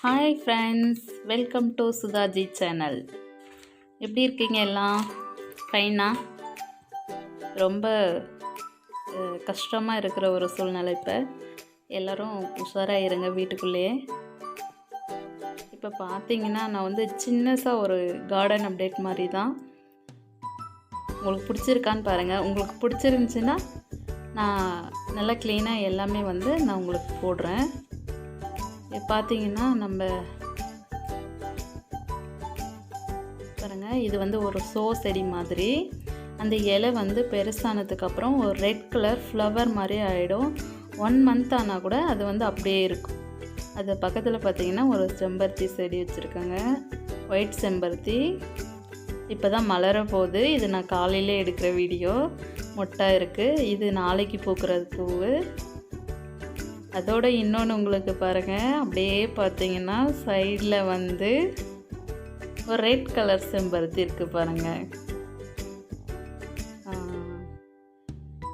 Hi friends, welcome to Sudhaji channel. எப்படி இருக்கீங்க எல்லாம்? ஃபைனா? ரொம்ப கஷ்டமாக இருக்கிற ஒரு சூழ்நிலை. இப்போ எல்லோரும் உஷாராக இருங்க வீட்டுக்குள்ளேயே. இப்போ பார்த்தீங்கன்னா நான் சின்னதாக ஒரு கார்டன் அப்டேட் மாதிரி தான். உங்களுக்கு பிடிச்சிருக்கான்னு பாருங்கள். உங்களுக்கு பிடிச்சிருந்துச்சின்னா நான் நல்லா க்ளீனாக எல்லாமே நான் உங்களுக்கு போடுறேன். பார்த்தீங்கன்னா நம்ம பாருங்கள், இது ஒரு செடி மாதிரி. அந்த இலை பெருசானதுக்கப்புறம் ஒரு ரெட் கலர் ஃப்ளவர் மாதிரி ஆகிடும். 1 மந்த் ஆனால் கூட அது அப்படியே இருக்கும். அது பக்கத்தில் பார்த்தீங்கன்னா ஒரு செம்பருத்தி செடி வச்சுருக்கேங்க, ஒயிட் செம்பருத்தி. இப்போ தான் மலர போகுது. இது நான் காலையில் எடுக்கிற வீடியோ. மொட்டை இருக்குது. இது நாளைக்கு பூக்கிறது பூவு. அதோட இன்னொன்று உங்களுக்கு பாருங்கள், அப்படியே பார்த்தீங்கன்னா சைடில் ஒரு ரெட் கலர் செம்பருத்தி இருக்குது பாருங்கள்.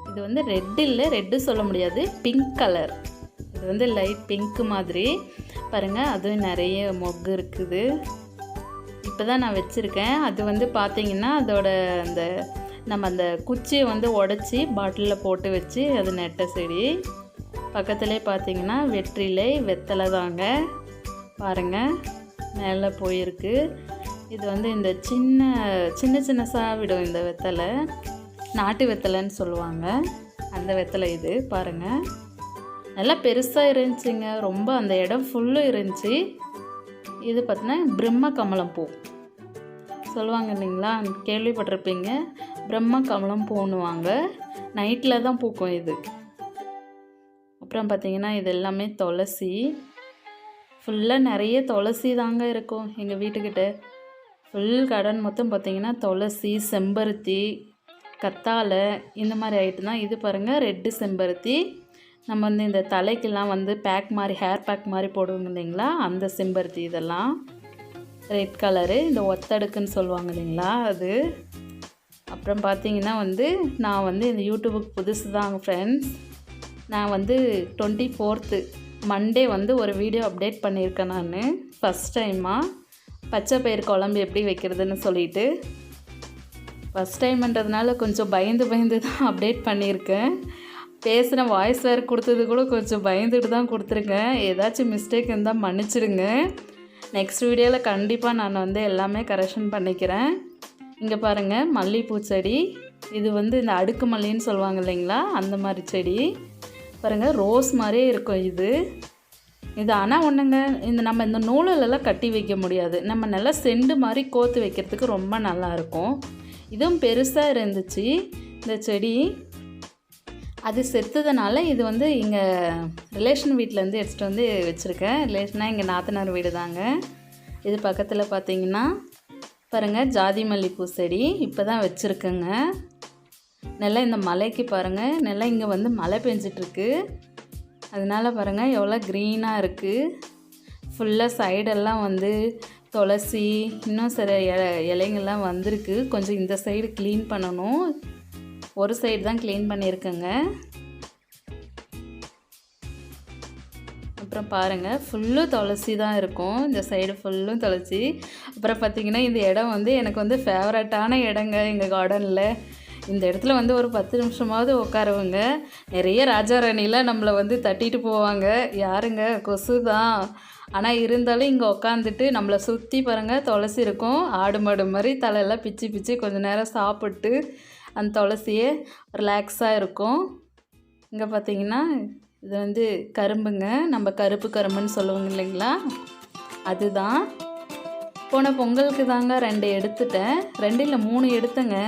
இது ரெட் இல்லை, ரெட்டு சொல்ல முடியாது, பிங்க் கலர். இது லைட் பிங்க் மாதிரி பாருங்கள். அதுவும் நிறைய மொக்கு இருக்குது. இப்போ தான் நான் வச்சுருக்கேன். அது பார்த்தீங்கன்னா அதோட நம்ம அந்த குச்சியை உடச்சி பாட்டிலில் போட்டு வச்சு அது நெட்ட செடி. பக்கத்துலேயே பார்த்தீங்கன்னா வெற்றிலை, வெத்தலை தாங்க பாருங்கள், மேலே போயிருக்கு. இது இந்த சின்னசாக விடும். இந்த வெத்தலை நாட்டு வெத்தலைன்னு சொல்லுவாங்க. அந்த வெத்தலை இது பாருங்கள், நல்லா பெருசாக இருந்துச்சுங்க. ரொம்ப அந்த இடம் ஃபுல்லும் இருந்துச்சு. இது பார்த்தீங்கன்னா பிரம்ம கமலம் பூ சொல்லுவாங்க இல்லைங்களா, கேள்விப்பட்டிருப்பீங்க. பிரம்ம கமலம் பூன்னுவாங்க. நைட்டில் தான் பூக்கும் இது. அப்புறம் பார்த்திங்கன்னா இது எல்லாமே துளசி. ஃபுல்லாக நிறைய துளசி தாங்க இருக்கும் எங்கள் வீட்டுக்கிட்ட. ஃபுல் கார்டன் மொத்தம் பார்த்திங்கன்னா துளசி, செம்பருத்தி, கத்தாழை இந்த மாதிரி ஐட்டம் தான். இது பாருங்கள், ரெட்டு செம்பருத்தி. நம்ம இந்த தலைக்கெல்லாம் பேக் மாதிரி, ஹேர் பேக் மாதிரி போடுவோங்க இல்லைங்களா, அந்த செம்பருத்தி. இதெல்லாம் ரெட் கலரு, இந்த ஒத்தடுக்குன்னு சொல்லுவாங்க இல்லைங்களா, அது. அப்புறம் பார்த்திங்கன்னா நான் இந்த யூடியூபுக்கு புதுசு தாங்க ஃப்ரெண்ட்ஸ். நான் 24th மண்டே ஒரு வீடியோ அப்டேட் பண்ணியிருக்கேன். நான் ஃபஸ்ட் டைமாக பச்சை பயிறு குழம்பு எப்படி வைக்கிறதுன்னு சொல்லிட்டு, ஃபஸ்ட் டைம்ன்றதுனால கொஞ்சம் பயந்து தான் அப்டேட் பண்ணியிருக்கேன். பேசுகிற வாய்ஸ் வேறு கொடுத்தது கூட கொஞ்சம் பயந்துட்டு தான் கொடுத்துருக்கேன். ஏதாச்சும் மிஸ்டேக் இருந்தால் மன்னிச்சிடுங்க. நெக்ஸ்ட் வீடியோவில் கண்டிப்பாக நான் எல்லாமே கரெக்ஷன் பண்ணிக்கிறேன். இங்கே பாருங்கள், மல்லிகைப்பூ செடி. இது இந்த அடுக்கு மல்லின்னு சொல்லுவாங்க இல்லைங்களா, அந்த மாதிரி செடி பாருங்கள். ரோஸ் மாதிரியே இருக்கும் இது ஆனால் ஒன்றுங்க, நம்ம இந்த நூலெல்லாம் கட்டி வைக்க முடியாது. நம்ம நல்லா செண்டு மாதிரி கோத்து வைக்கிறதுக்கு ரொம்ப நல்லாயிருக்கும். இதுவும் பெருசாக இருந்துச்சு இந்த செடி. அது செத்ததுனால இது இங்கே ரிலேஷன் வீட்டிலேருந்து எடுத்துகிட்டு வச்சுருக்கேன். ரிலேஷனாக எங்கள் நாத்தனார் வீடு தாங்க. இது பக்கத்தில் பார்த்தீங்கன்னா பாருங்கள், ஜாதி மல்லிகைப்பூ செடி இப்போ தான் வச்சுருக்கேங்க. நல்லா இந்த மலைக்கு பாருங்கள், நல்லா இங்கே மழை பெஞ்சிட்ருக்கு. அதனால் பாருங்கள் எவ்வளோ க்ரீனாக இருக்குது. ஃபுல்லாக சைடெல்லாம் துளசி, இன்னும் சில இலைங்கள்லாம் வந்திருக்கு. கொஞ்சம் இந்த சைடு க்ளீன் பண்ணணும். ஒரு சைடு தான் க்ளீன் பண்ணியிருக்கேங்க. அப்புறம் பாருங்கள், ஃபுல்லும் துளசி தான் இருக்கும். இந்த சைடு ஃபுல்லும் துளசி. அப்புறம் பார்த்திங்கன்னா இந்த இடம் எனக்கு ஃபேவரட்டான இடங்க எங்கள் கார்டனில். இந்த இடத்துல ஒரு 10 நிமிஷமாவது உட்காருவங்க. நிறைய ராஜா ராணிலாம் நம்மளை தட்டிட்டு போவாங்க. யாருங்க, கொசு தான். ஆனால் இருந்தாலும் இங்கே உட்காந்துட்டு நம்மளை சுற்றி பாருங்கள் துளசி இருக்கும். ஆடு மாடு மாதிரி தலையெல்லாம் பிச்சு கொஞ்சம் நேரம் சாப்பிட்டு அந்த துளசியே ரிலாக்ஸாக இருக்கும். இங்கே பார்த்திங்கன்னா இது கரும்புங்க. நம்ம கருப்பு கரும்புன்னு சொல்லுவோங்க இல்லைங்களா, அதுதான். போன பொங்கலுக்கு தாங்க 2 எடுத்துட்டேன். 2 இல்லை 3 எடுத்தேங்க.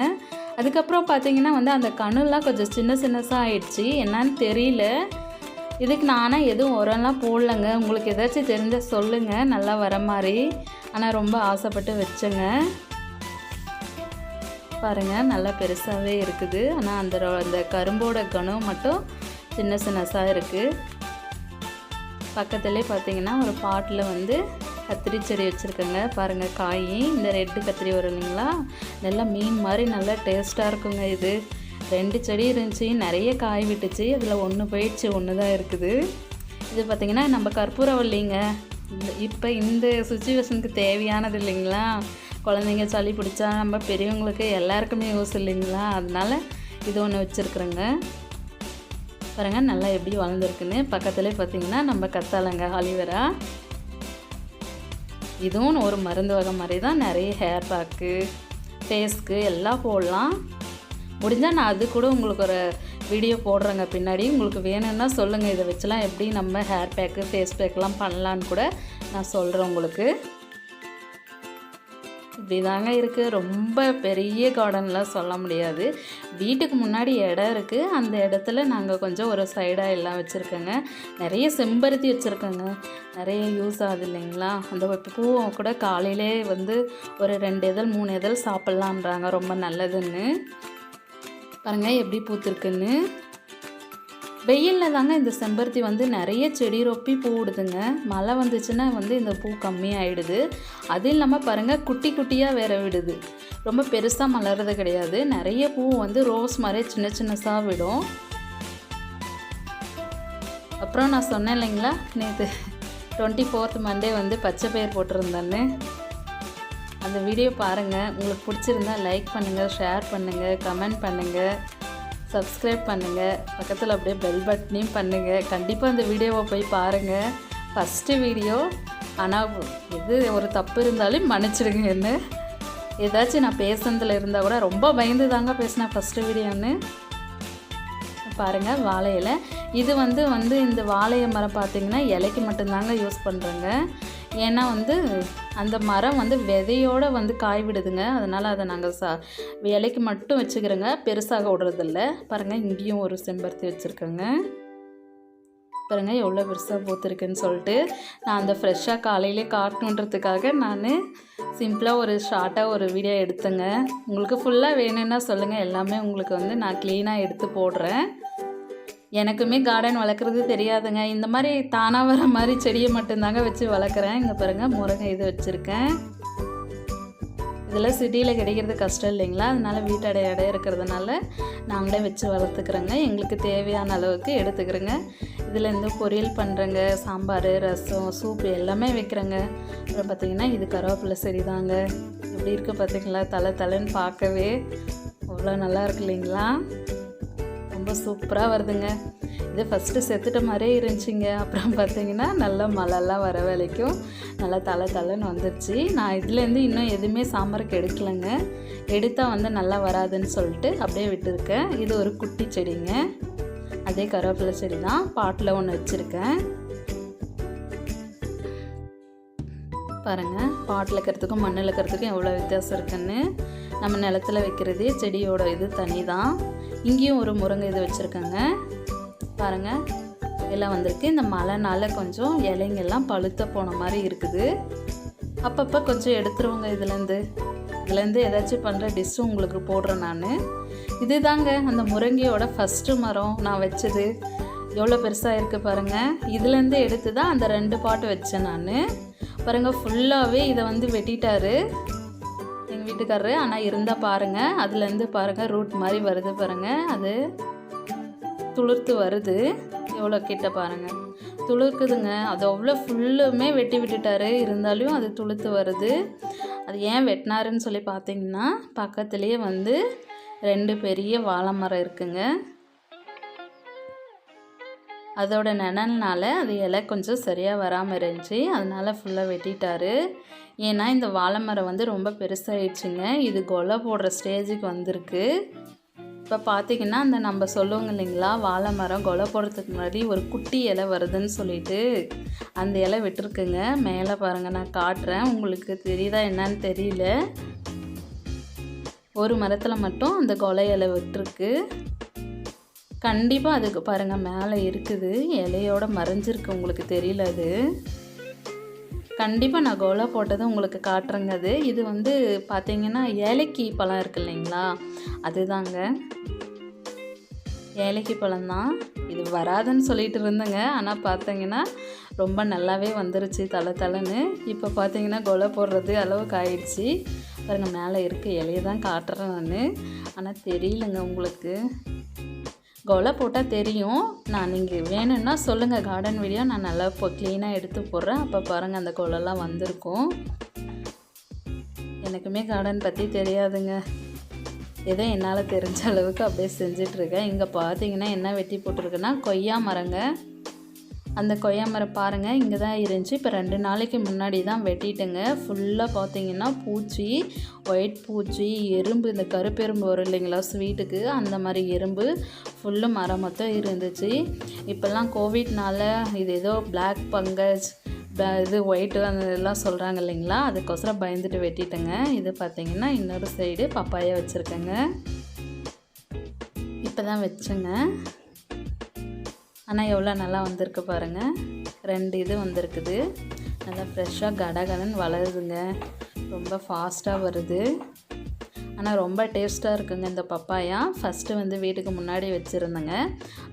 அதுக்கப்புறம் பார்த்திங்கன்னா அந்த கணுலாம் கொஞ்சம் சின்னசாக ஆயிடுச்சு. என்னான்னு தெரியல. இதுக்கு நானாக எதுவும் உரம்லாம் போடலைங்க. உங்களுக்கு ஏதாச்சும் தெரிஞ்சால் சொல்லுங்கள், நல்லா வர மாதிரி. ஆனால் ரொம்ப ஆசைப்பட்டு வச்சேங்க. பாருங்கள், நல்லா பெருசாகவே இருக்குது. ஆனால் அந்த கரும்போட கணம் மட்டும் சின்னசாக இருக்குது. பக்கத்துலேயே பார்த்திங்கன்னா ஒரு பாட்டில் கத்திரி செடி வச்சுருக்கேங்க. பாருங்கள் காய், இந்த ரெட்டு கத்திரி வரும் இல்லைங்களா, நல்லா மீன் மாதிரி நல்லா டேஸ்ட்டாக இருக்குங்க. இது 2 செடி இருந்துச்சு, நிறைய காய் விட்டுச்சு. அதில் 1 போயிடுச்சு, 1 தான் இருக்குது. இது பார்த்திங்கன்னா நம்ம கற்பூரவல்லிங்க, இப்போ இந்த சுச்சுவேஷனுக்கு தேவையானது இல்லைங்களா? குழந்தைங்க சளி பிடிச்சா நம்ம பெரியவங்களுக்கு எல்லாருக்குமே யூஸ் இல்லைங்களா? அதனால் இது ஒன்று வச்சுருக்குறேங்க. பாருங்கள் நல்லா எப்படி வளர்ந்துருக்குன்னு. பக்கத்துலேயே பார்த்திங்கன்னா நம்ம கத்தாழங்க ஆலிவேரா, இதுவும் ஒரு மருந்து வகை மாதிரி தான். நிறைய ஹேர் பேக்கு, ஃபேஸ்க்கு எல்லாம் போடலாம். முடிஞ்சால் நான் அது கூட உங்களுக்கு ஒரு வீடியோ போடுறேங்க பின்னாடி. உங்களுக்கு வேணும்னா சொல்லுங்கள், இதை வச்சுலாம் எப்படி நம்ம ஹேர் பேக்கு ஃபேஸ் பேக்கெலாம் பண்ணலான்னு கூட நான் சொல்கிறேன் உங்களுக்கு. இப்படி தாங்க இருக்குது. ரொம்ப பெரிய கார்டன்லாம் சொல்ல முடியாது. வீட்டுக்கு முன்னாடி இடம் இருக்குது. அந்த இடத்துல நாங்கள் கொஞ்சம் ஒரு சைடாக எல்லாம் வச்சுருக்கோங்க. நிறைய செம்பருத்தி வச்சுருக்கோங்க. நிறைய யூஸ் ஆகுது இல்லைங்களா? அந்த பூவை கூட காலையிலே வந்து ஒரு 2 இதழ் 3 இதழ் சாப்பிட்லான்றாங்க, ரொம்ப நல்லதுன்னு. பாருங்கள் எப்படி பூத்துருக்குன்னு. வெயிலில் தாங்க இந்த செம்பருத்தி வந்து நிறைய செடி ரொப்பி பூ விடுதுங்க. மழை வந்துச்சுன்னா வந்து இந்த பூ கம்மியாயிடுது. அது இல்லாமல் பாருங்கள் குட்டி குட்டியாக வேற விடுது. ரொம்ப பெருசாக மலர்றது கிடையாது. நிறைய பூ வந்து ரோஸ் மாதிரி சின்ன சின்னதாக விடும். அப்புறம் நான் சொன்னேன் இல்லைங்களா, நேற்று 24th மண்டே வந்து பச்சை பயிர் போட்டிருந்தேன்னு. அந்த வீடியோ பாருங்கள். உங்களுக்கு பிடிச்சிருந்தா லைக் பண்ணுங்கள், ஷேர் பண்ணுங்கள், கமெண்ட் பண்ணுங்கள், சப்ஸ்கிரைப் பண்ணுங்கள். பக்கத்தில் அப்படியே பெல் பட்டனையும் பண்ணுங்கள். கண்டிப்பாக அந்த வீடியோவை போய் பாருங்கள். First video. ஆனால் எது ஒரு தப்பு இருந்தாலும் மன்னிச்சிடுங்க. என்ன ஏதாச்சும் நான் பேசுனதில் இருந்தால் கூட ரொம்ப பயந்து தாங்க பேசினேன் ஃபஸ்ட்டு வீடியோன்னு. பாருங்கள் வாழை இலை. இது வந்து இந்த வாழை மரம் பார்த்திங்கன்னா இலைக்கு மட்டும்தாங்க யூஸ் பண்ணுறேங்க. ஏன்னா வந்து அந்த மரம் வந்து விதையோடு வந்து காய் விடுதுங்க. அதனால் அதை நாங்கள் இலைக்கு மட்டும் வச்சுக்கிறோங்க, பெருசாக விடுறதில்ல. பாருங்கள் இங்கேயும் ஒரு செம்பருத்தி வச்சுருக்கேங்க. பாருங்கள் எவ்வளோ பெருசாக பூத்துருக்குன்னு சொல்லிட்டு நான் அந்த ஃப்ரெஷ்ஷாக காலையிலே காட்டணுன்றதுக்காக நான் சிம்பிளாக ஒரு ஷார்ட்டாக ஒரு வீடியோ எடுத்தேங்க. உங்களுக்கு ஃபுல்லாக வேணும்னா சொல்லுங்கள், எல்லாமே உங்களுக்கு வந்து நான் க்ளீனாக எடுத்து போடுறேன். எனக்குமே கார்டன் வளர்க்குறது தெரியாதுங்க. இந்த மாதிரி தானாக வர மாதிரி செடியை மட்டும்தாங்க வச்சு வளர்க்குறேன். இங்கே பாருங்கள் முருங்கை இது வச்சுருக்கேன். இதெல்லாம் சிட்டியில் கிடைக்கிறது கஷ்டம் இல்லைங்களா? அதனால் வீட்டடை இருக்கிறதுனால நாங்களே வச்சு வளர்த்துக்கிறோங்க. எங்களுக்கு தேவையான அளவுக்கு எடுத்துக்கிறோங்க. இதில் பொரியல் பண்ணுறேங்க, சாம்பார், ரசம், சூப்பு எல்லாமே வைக்கிறேங்க. அப்புறம் பார்த்திங்கன்னா இது கருவேப்பிலை செடி தாங்க. எப்படி இருக்குது பார்த்திங்களா? தலைன்னு பார்க்கவே அவ்வளோ நல்லா இருக்கு இல்லைங்களா? ரொம்ப சூப்பராக வருதுங்க. இது ஃபஸ்ட்டு செத்துட்ட மாதிரியே இருந்துச்சுங்க. அப்புறம் பார்த்திங்கன்னா நல்லா மழைலாம் வர வேலைக்கும் நல்லா தலைன்னு வந்துடுச்சு. நான் இதுலேருந்து இன்னும் எதுவுமே சாம்பாருக்கு எடுக்கலைங்க. எடுத்தால் வந்து நல்லா வராதுன்னு சொல்லிட்டு அப்படியே விட்டுருக்கேன். இது ஒரு குட்டி செடிங்க. அதே கருவேப்பிலை செடி தான். பாட்டில் ஒன்று வச்சுருக்கேன். பாருங்கள் பாட்டில் இருக்கிறதுக்கும் மண்ணில் இருக்கிறதுக்கும் எவ்வளோ வித்தியாசம் இருக்குன்னு. நம்ம நிலத்தில் வைக்கிறதே செடியோட இது தனி தான். இங்கேயும் ஒரு முருங்கை இது வச்சுருக்கேங்க. பாருங்கள் எல்லாம் வந்திருக்கு. இந்த மழைனால கொஞ்சம் இலைங்கெல்லாம் பழுத்த போன மாதிரி இருக்குது. அப்பப்போ கொஞ்சம் எடுத்துருவோங்க. இதுலேருந்து ஏதாச்சும் பண்ணுற டிஷ்ஷும் உங்களுக்கு போடுறேன் நான். இது தாங்க அந்த முருங்கையோட ஃபஸ்ட்டு மரம் நான் வச்சது. எவ்வளோ பெருசாக இருக்குது பாருங்கள். இதுலேருந்து எடுத்து தான் அந்த 2 பாட்டு வச்சேன் நான். பாருங்கள் ஃபுல்லாகவே இதை வந்து வெட்டிட்டாரு எங்கள் வீட்டுக்காரரு. ஆனால் இருந்தால் பாருங்கள், அதுலேருந்து பாருங்கள் ரூட் மாதிரி வருது பாருங்கள். அது துளிர்த்து வருது. எவ்வளோ கிட்ட பாருங்கள் துளிர்க்குதுங்க. அது அவ்வளோ ஃபுல்லுமே வெட்டி விட்டுட்டாரு. இருந்தாலும் அது துளுத்து வருது. அது ஏன் வெட்டினாருன்னு சொல்லி பார்த்தீங்கன்னா, பக்கத்துலேயே வந்து 2 பெரிய வாழை மரம் இருக்குங்க. அதோட நிழல்னால அது இலை கொஞ்சம் சரியாக வராமல் இருந்துச்சு. அதனால் ஃபுல்லாக வெட்டிட்டாரு. ஏன்னா இந்த வாழை மரம் வந்து ரொம்ப பெருசாகிடுச்சுங்க. இது கொலை போடுற ஸ்டேஜுக்கு வந்திருக்கு. இப்போ பார்த்திங்கன்னா அந்த நம்ம சொல்லுவோங்க இல்லைங்களா, வாழை மரம் கொலை போடுறதுக்கு முன்னாடி ஒரு குட்டி இலை வருதுன்னு சொல்லிட்டு அந்த இலை விட்டுருக்குங்க. மேலே பாருங்கள் நான் காட்டுறேன், உங்களுக்கு தெரியுதா என்னன்னு தெரியல. ஒரு மரத்தில் மட்டும் அந்த கொலை இலை விட்டுருக்கு. கண்டிப்பாக அதுக்கு பாருங்கள் மேலே இருக்குது, இலையோட மறைஞ்சிருக்கு. உங்களுக்கு தெரியல அது. கண்டிப்பாக நான் கோலா போட்டதை உங்களுக்கு காட்டுறேங்க. இது வந்து பார்த்திங்கன்னா ஏலக்கி பழம் இருக்குது இல்லைங்களா, அதுதாங்க ஏலக்கி பழம்தான். இது வராதுன்னு சொல்லிட்டு இருந்தேங்க. ஆனால் பார்த்தீங்கன்னா ரொம்ப நல்லாவே வந்துருச்சு தலைன்னு. இப்போ பார்த்தீங்கன்னா கொலை போடுறது அளவுக்கு ஆயிடுச்சு. பாருங்கள் மேலே இருக்க இலையை தான் காட்டுறேன் நான். ஆனால் தெரியலங்க உங்களுக்கு. கொலை போட்டால் தெரியும். நீங்கள் வேணும்னா சொல்லுங்கள், கார்டன் வீடியோ நான் நல்லா இப்போ க்ளீனாக எடுத்து போடுறேன். அப்போ பாருங்கள் அந்த கொலைலாம் வந்திருக்கும். எனக்குமே கார்டன் பற்றி தெரியாதுங்க. ஏதோ என்னால் தெரிஞ்ச அளவுக்கு அப்படியே செஞ்சிட்ருக்கேன். இங்கே பார்த்தீங்கன்னா என்ன வெட்டி போட்டிருக்குன்னா கொய்யா மரங்க. அந்த கொய்யா மரம் பாருங்கள் இங்கே தான் இருந்துச்சு. இப்போ 2 நாளைக்கு முன்னாடி தான் வெட்டிட்டுங்க. ஃபுல்லாக பார்த்தீங்கன்னா பூச்சி, ஒயிட் பூச்சி, எறும்பு, இந்த கருப்பெரும்பு வரும் இல்லைங்களா ஸ்வீட்டுக்கு, அந்த மாதிரி எறும்பு ஃபுல்லு மரம் மொத்தம் இருந்துச்சு. இப்போல்லாம் கோவிட்னால இது ஏதோ பிளாக் பங்கஸ், இது ஒயிட்டு அந்த இதெல்லாம் சொல்கிறாங்க இல்லைங்களா, அதுக்கோசரம் பயந்துட்டு வெட்டிட்டேங்க. இது பார்த்திங்கன்னா இன்னொரு சைடு பப்பாயா வச்சுருக்கேங்க. இப்போ தான் வச்சேங்க. ஆனால் எவ்வளோ நல்லா வந்திருக்கு பாருங்கள். 2 இது வந்திருக்குது. நல்லா ஃப்ரெஷ்ஷாக கடகடன்னு வளருதுங்க. ரொம்ப ஃபாஸ்ட்டாக வருது. ஆனால் ரொம்ப டேஸ்ட்டாக இருக்குங்க இந்த பப்பாயா. ஃபஸ்ட்டு வந்து வீட்டுக்கு முன்னாடி வச்சுருந்தேங்க,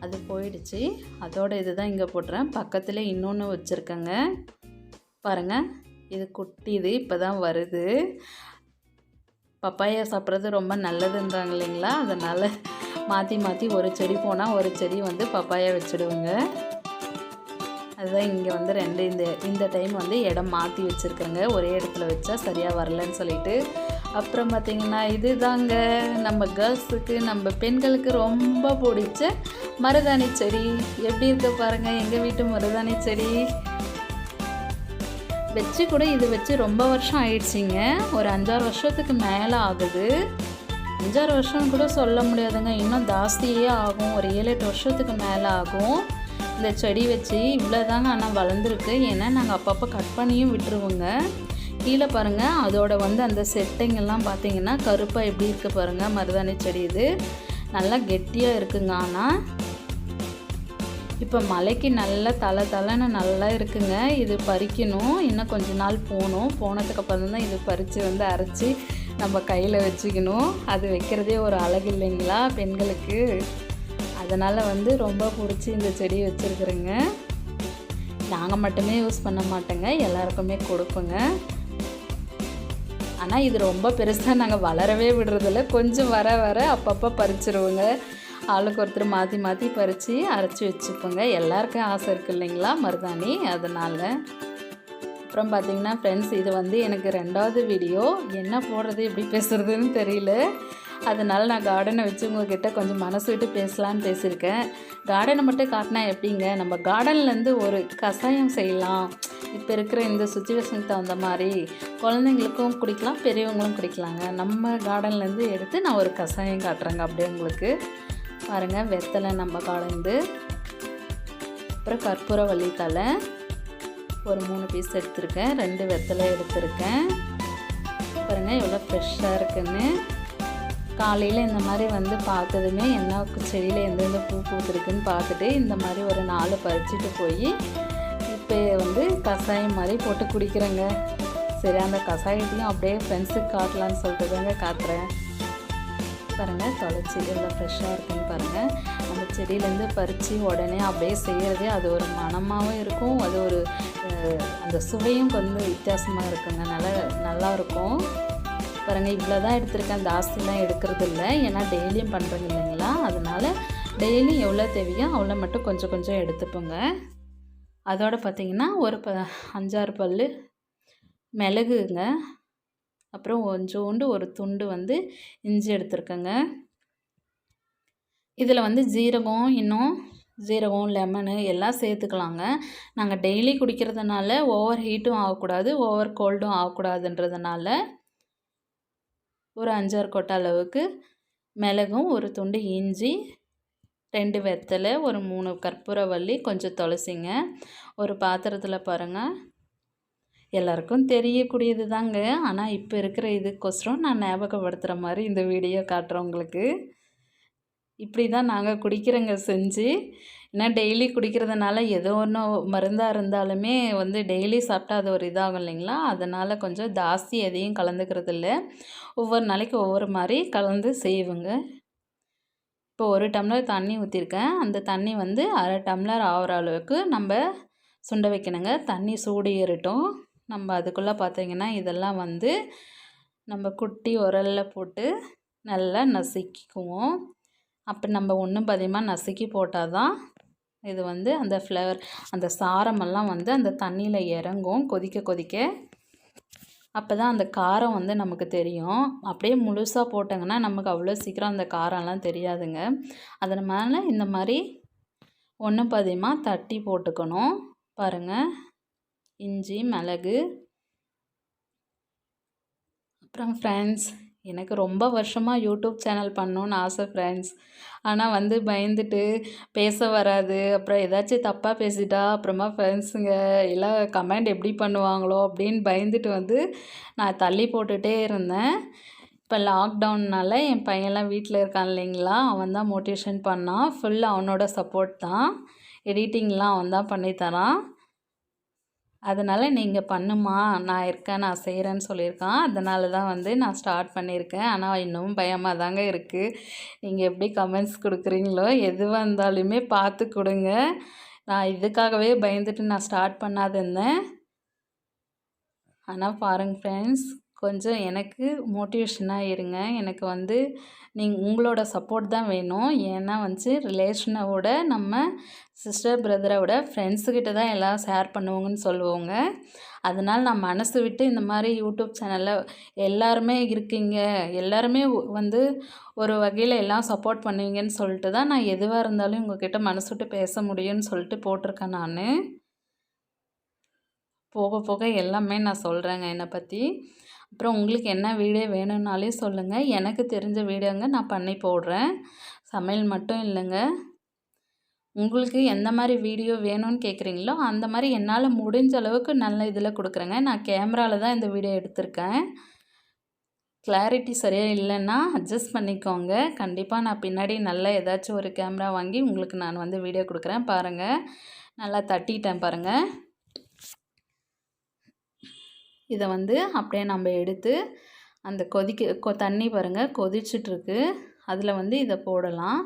அது போயிடுச்சு. அதோட இது தான் இங்கே போட்டுறேன். பக்கத்தில் இன்னொன்று வச்சுருக்கேங்க பாருங்கள். இது குட்டி, இது இப்போ தான் வருது. பப்பாயா சாப்பிட்றது ரொம்ப நல்லதுன்றாங்க இல்லைங்களா, அதனால் மாற்றி மாற்றி ஒரு செடி போனால் ஒரு செடி வந்து பப்பாயா வச்சுடுவோங்க. அதுதான் இங்கே வந்து 2 இந்த டைம் வந்து இடம் மாற்றி வச்சுருக்கேங்க. ஒரே இடத்துல வச்சா சரியாக வரலன்னு சொல்லிட்டு. அப்புறம் பார்த்திங்கன்னா இது தாங்க நம்ம கேர்ள்ஸுக்கு, நம்ம பெண்களுக்கு ரொம்ப பிடிச்ச மருதாணி செடி. எப்படி இருக்க பாருங்கள் எங்கள் வீட்டு மருதாணி செடி. வச்சு கூட இது வச்சு ரொம்ப வருஷம் ஆயிடுச்சிங்க. ஒரு 5-6 வருஷத்துக்கு மேலே ஆகுது. 5-6 வருஷம் கூட சொல்ல முடியாதுங்க, இன்னும் ஜாஸ்தியே ஆகும். ஒரு 7-8 வருஷத்துக்கு மேலே ஆகும் இந்த செடி வச்சு. இவ்வளோ தாங்க ஆனால் வளர்ந்துருக்கு. ஏன்னா நாங்கள் அப்பப்போ கட் பண்ணியும் விட்டுருவோங்க. கீழே பாருங்கள், அதோட வந்து அந்த செட்டைங்கெல்லாம் பார்த்தீங்கன்னா கருப்பாக எப்படி இருக்குது பாருங்கள் மருதாணி செடி. இது நல்லா கெட்டியாக இருக்குங்க. ஆனால் இப்போ மழைக்கு நல்லா தலைன்னு நல்லா இருக்குங்க. இது பறிக்கணும், இன்னும் கொஞ்ச நாள் போனதுக்கப்புறம் தான் இது பறித்து வந்து அரைச்சி நம்ம கையில் வச்சுக்கணும். அது வைக்கிறதே ஒரு அழகு இல்லைங்களா பெண்களுக்கு. அதனால் வந்து ரொம்ப பிடிச்சி இந்த செடி வச்சுருக்குறேங்க. நாங்கள் மட்டுமே யூஸ் பண்ண மாட்டோங்க, எல்லாருக்குமே கொடுப்போங்க. ஆனால் இது ரொம்ப பெருசாக நாங்கள் வளரவே விடுறதில்ல. கொஞ்சம் வர அப்பப்போ பறிச்சிருவோங்க. ஆளுக்கு ஒருத்தர் மாற்றி மாற்றி பறித்து அரைச்சி வச்சுப்போங்க. எல்லாருக்கும் ஆசை இருக்குது இல்லைங்களா மருதாணி, அதனால். அப்புறம் பார்த்திங்கன்னா ஃப்ரெண்ட்ஸ், இது வந்து எனக்கு 2வது வீடியோ. என்ன போடுறது எப்படி பேசுகிறதுன்னு தெரியல. அதனால் நான் கார்டனை வச்சு உங்கள்கிட்ட கொஞ்சம் மனசு விட்டு பேசலான்னு பேசியிருக்கேன். கார்டனை மட்டும் காட்டினா எப்படிங்க, நம்ம கார்டன்லேருந்து ஒரு கஷாயம் செய்யலாம். இப்போ இருக்கிற இந்த சுச்சுவேஷனுக்கு தகுந்த மாதிரி குழந்தைங்களுக்கும் குடிக்கலாம், பெரியவங்களும் குடிக்கலாங்க. நம்ம கார்டன்லேருந்து எடுத்து நான் ஒரு கஷாயம் காட்டுறேங்க அப்படியே உங்களுக்கு. பாருங்கள், வெத்தலை நம்ம கலந்து, அப்புறம் கற்பூரவள்ளி தலை ஒரு 3 பீஸ் எடுத்திருக்கேன், 2 வெத்தலை எடுத்திருக்கேன். பாருங்கள் எவ்வளோ ஃப்ரெஷ்ஷாக இருக்குன்னு. காலையில் இந்த மாதிரி வந்து பார்த்ததுமே என்ன செடியில் எந்தெந்த பூ பூத்துருக்குன்னு பார்த்துட்டு இந்த மாதிரி ஒரு 4 பறிச்சுட்டு போய் இப்போ வந்து கஷாயம் மாதிரி போட்டு குடிக்கிறேங்க. சரி, அந்த கஷாயத்தையும் அப்படியே ஃப்ரெண்ட்ஸுக்கு காட்டலான்னு சொல்லிட்டு தாங்க காட்டுறேன். பாருங்கள் தொலைச்சி எவ்வளோ ஃப்ரெஷ்ஷாக இருக்குன்னு பாருங்கள். அந்த செடியிலேருந்து பறித்து உடனே அப்படியே செய்கிறதே அது ஒரு மணமாகவும் இருக்கும். அது ஒரு அந்த சுவையும் கொஞ்சம் வித்தியாசமாக இருக்குங்க. நல்லாயிருக்கும். பாருங்கள் இவ்வளோ தான் எடுத்திருக்கேன், ஜாஸ்திலாம் எடுக்கிறது இல்லை. ஏன்னா டெய்லியும் பண்ணுறேங்க இல்லைங்களா, அதனால் டெய்லியும் எவ்வளோ தேவையோ அவ்வளோ மட்டும் கொஞ்சம் கொஞ்சம் எடுத்துப்போங்க. அதோடு பார்த்திங்கன்னா ஒரு 5-6 பல் மிளகுங்க, அப்புறம் கொஞ்சோண்டு ஒரு துண்டு வந்து இஞ்சி எடுத்துருக்கேங்க. இதில் வந்து ஜீரகம், லெமனு எல்லாம் சேர்த்துக்கலாங்க. நாங்கள் டெய்லி குடிக்கிறதுனால ஓவர் ஹீட்டும் ஆகக்கூடாது, ஓவர் கோல்டும் ஆகக்கூடாதுன்றதுனால ஒரு 5-6 கொட்டை அளவுக்கு மிளகும், ஒரு துண்டு இஞ்சி, 2 வெத்தலை, ஒரு 3 கற்பூரவள்ளி, கொஞ்சம் துளசிங்க. ஒரு பாத்திரத்தில் பாருங்கள், எல்லாருக்கும் தெரியக்கூடியது தாங்க. ஆனால் இப்போ இருக்கிற இதுக்கோசரம் நான் ஞாபகப்படுத்துகிற மாதிரி இந்த வீடியோ காட்டுறேன் உங்களுக்கு. இப்படி தான் நாங்கள் குடிக்கிறோங்க செஞ்சு. ஏன்னா டெய்லி குடிக்கிறதுனால ஏதோ ஒன்று மருந்தாக இருந்தாலுமே வந்து டெய்லி சாப்பிட்டா அது ஒரு இதாகும் இல்லைங்களா, அதனால் கொஞ்சம் ஜாஸ்தி எதையும் கலந்துக்கிறது இல்லை. ஒவ்வொரு நாளைக்கு ஒவ்வொரு மாதிரி கலந்து செய்வோங்க. இப்போ 1 டம்ளர் தண்ணி ஊற்றிருக்கேன். அந்த தண்ணி வந்து 1/2 டம்ளர் ஆகிற அளவுக்கு நம்ம சுண்ட வைக்கணுங்க. தண்ணி சூடு ஏறட்டும். நம்ம அதுக்குள்ளே பார்த்திங்கன்னா இதெல்லாம் வந்து நம்ம குட்டி உரலில் போட்டு நல்லா நசுக்கிக்குவோம். அப்போ நம்ம ஒன்றும் பாதியமாக நசுக்கி போட்டால் தான் இது வந்து அந்த ஃப்ளேவர் அந்த சாரமெல்லாம் வந்து அந்த தண்ணியில் இறங்கும் கொதிக்க கொதிக்க. அப்போ தான் அந்த காரம் வந்து நமக்கு தெரியும். அப்படியே முழுசாக போட்டாங்கன்னா நமக்கு அவ்வளோ சீக்கிரம் அந்த காரம்லாம் தெரியாதுங்க. அதனால இந்த மாதிரி ஒன்றும் பாதியமாக தட்டி போட்டுக்கணும். பாருங்கள், இஞ்சி, மிளகு. அப்புறம் ஃப்ரெண்ட்ஸ், எனக்கு ரொம்ப வருஷமாக யூடியூப் சேனல் பண்ணணுன்னு ஆசை ஃப்ரெண்ட்ஸ். ஆனால் வந்து பயந்துட்டு பேச வராது. அப்புறம் ஏதாச்சும் தப்பாக பேசிட்டா அப்புறமா ஃப்ரெண்ட்ஸுங்க எல்லாம் கமெண்ட் எப்படி பண்ணுவாங்களோ அப்படின்னு பயந்துட்டு வந்து நான் தள்ளி போட்டுகிட்டே இருந்தேன். இப்போ லாக்டவுன்னால் என் பையன்லாம் வீட்டில் இருக்கான் இல்லைங்களா, அவன் தான் மோட்டிவேஷன் பண்ணான். ஃபுல் அவனோட சப்போர்ட் தான். எடிட்டிங்லாம் அவன் தான் பண்ணித்தரான். அதனால் நீங்கள் பண்ணுமா, நான் இருக்கேன், நான் செய்கிறேன்னு சொல்லியிருக்கான். அதனால தான் வந்து நான் ஸ்டார்ட் பண்ணியிருக்கேன். ஆனால் இன்னும் பயமாக தாங்க இருக்குது. நீங்கள் எப்படி கமெண்ட்ஸ் கொடுக்குறீங்களோ, எதுவாக இருந்தாலுமே பார்த்து கொடுங்க. நான் இதுக்காகவே பயந்துட்டு நான் ஸ்டார்ட் பண்ணாது இருந்தேன். ஆனால் பாருங்கள் ஃப்ரெண்ட்ஸ், கொஞ்சம் எனக்கு மோட்டிவேஷனாக இருங்க. எனக்கு வந்து உங்களோட சப்போர்ட் தான் வேணும். ஏன்னா வந்து ரிலேஷனை விட நம்ம சிஸ்டர் பிரதரை விட ஃப்ரெண்ட்ஸுக்கிட்ட தான் எல்லாம் ஷேர் பண்ணுவாங்கன்னு சொல்லுவோங்க. அதனால் நான் மனசு விட்டு இந்த மாதிரி யூடியூப் சேனலில் எல்லாருமே இருக்கீங்க, எல்லாருமே வந்து ஒரு வகையில் எல்லாம் சப்போர்ட் பண்ணுவீங்கன்னு சொல்லிட்டு தான் நான் எதுவாக இருந்தாலும் உங்கள்கிட்ட மனசு விட்டு பேச முடியும்னு சொல்லிட்டு போட்டிருக்கேன் நான். போக போக எல்லாமே நான் சொல்கிறேங்க என்னை பற்றி. அப்புறம் உங்களுக்கு என்ன வீடியோ வேணும்னாலே சொல்லுங்கள். எனக்கு தெரிஞ்ச வீடியோங்க நான் பண்ணி போடுறேன். சமையல் மட்டும் இல்லைங்க, உங்களுக்கு எந்த மாதிரி வீடியோ வேணும்னு கேட்குறீங்களோ அந்த மாதிரி என்னால் முடிஞ்ச அளவுக்கு நல்ல இதில் கொடுக்குறேங்க. நான் கேமராவில் தான் இந்த வீடியோ எடுத்திருக்கேன். கிளாரிட்டி சரியாக இல்லைன்னா அட்ஜஸ்ட் பண்ணிக்கோங்க. கண்டிப்பாக நான் பின்னாடி நல்லா ஏதாச்சும் ஒரு கேமரா வாங்கி உங்களுக்கு நான் வந்து வீடியோ கொடுக்குறேன். பாருங்கள், நல்லா தட்டிட்டேன் பாருங்கள். இதை வந்து அப்படியே நம்ம எடுத்து அந்த தண்ணி பாருங்கள் கொதிச்சிட்ருக்கு, அதில் வந்து இதை போடலாம்.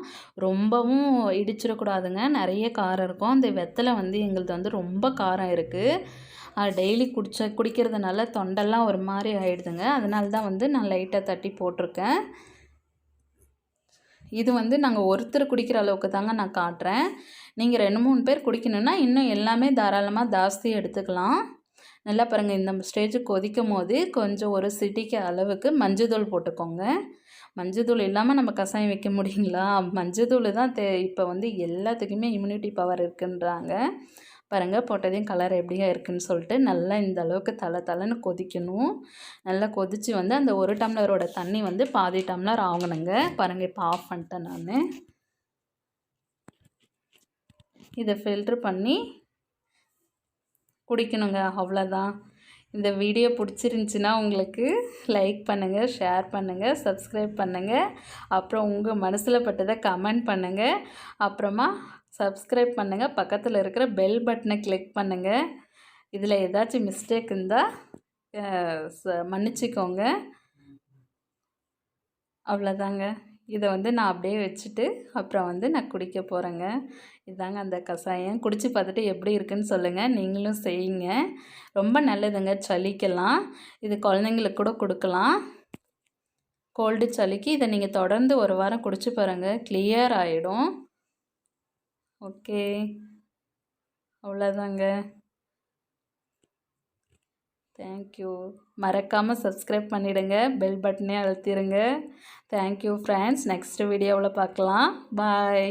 ரொம்பவும் இடிச்சிடக்கூடாதுங்க, நிறைய காரம் இருக்கும். அந்த வெத்தலை வந்து எங்களுது வந்து ரொம்ப காரம் இருக்குது. அது டெய்லி குடிக்கிறதுனால தொண்டெல்லாம் ஒரு மாதிரி ஆகிடுதுங்க. அதனால தான் வந்து நான் லைட்டாக தட்டி போட்டிருக்கேன். இது வந்து நாங்கள் ஒருத்தர் குடிக்கிற அளவுக்கு தாங்க நான் காட்டுறேன். நீங்கள் 2-3 பேர் குடிக்கணுன்னா இன்னும் எல்லாமே தாராளமாக ஜாஸ்தி எடுத்துக்கலாம். நல்லா பாருங்கள், இந்த ஸ்டேஜ் கொதிக்கும் போது கொஞ்சம் ஒரு சிட்டிக்கு அளவுக்கு மஞ்சள் போட்டுக்கோங்க. மஞ்சள் இல்லாமல் நம்ம கஷாயம் வைக்க முடியுங்களா? மஞ்சள் தான் இப்போ வந்து எல்லாத்துக்குமே இம்யூனிட்டி பவர் இருக்குன்றாங்க. பாருங்கள், போட்டதையும் கலர் எப்படியா இருக்குதுன்னு சொல்லிட்டு நல்லா இந்த அளவுக்கு தலைன்னு கொதிக்கணும். நல்லா கொதித்து வந்து அந்த 1 டம்ளரோட தண்ணி வந்து பாதி டம்ளர் ஆகணுங்க. பாருங்கள், இப்போ ஆஃப் பண்ணிட்டேன் நான். இதை ஃபில்ட்ரு பண்ணி குடிக்கணுங்க, அவ்வளோதான். இந்த வீடியோ பிடிச்சிருந்துச்சின்னா உங்களுக்கு லைக் பண்ணுங்கள், ஷேர் பண்ணுங்கள், சப்ஸ்கிரைப் பண்ணுங்கள். அப்புறம் உங்கள் மனசில் பட்டதை கமெண்ட் பண்ணுங்கள். அப்புறமா சப்ஸ்கிரைப் பண்ணுங்கள், பக்கத்தில் இருக்கிற பெல் பட்டனை கிளிக் பண்ணுங்கள். இதில் ஏதாச்சும் மிஸ்டேக் இருந்தால் மன்னிச்சிக்கோங்க. அவ்வளோதாங்க. இதை வந்து நான் அப்படியே வச்சுட்டு அப்புறம் வந்து நான் குடிக்க போகிறேங்க. இதாங்க அந்த கஷாயம். குடித்து பார்த்துட்டு எப்படி இருக்குன்னு சொல்லுங்கள். நீங்களும் செய்யுங்க, ரொம்ப நல்லதுங்க சளிக்கெல்லாம். இது குழந்தைங்களுக்கு கூட கொடுக்கலாம், கோல்டு சளிக்கு. இதை நீங்கள் தொடர்ந்து 1 வாரம் குடிச்சு பாருங்கள், கிளியர் ஆகிடும். ஓகே, அவ்வளோதாங்க. தேங்க்யூ. மறக்காமல் சப்ஸ்கிரைப் பண்ணிவிடுங்க, பெல் பட்டனே அழுத்திடுங்க. Thank you friends. நெக்ஸ்ட் வீடியோவில் பார்க்கலாம். பாய்.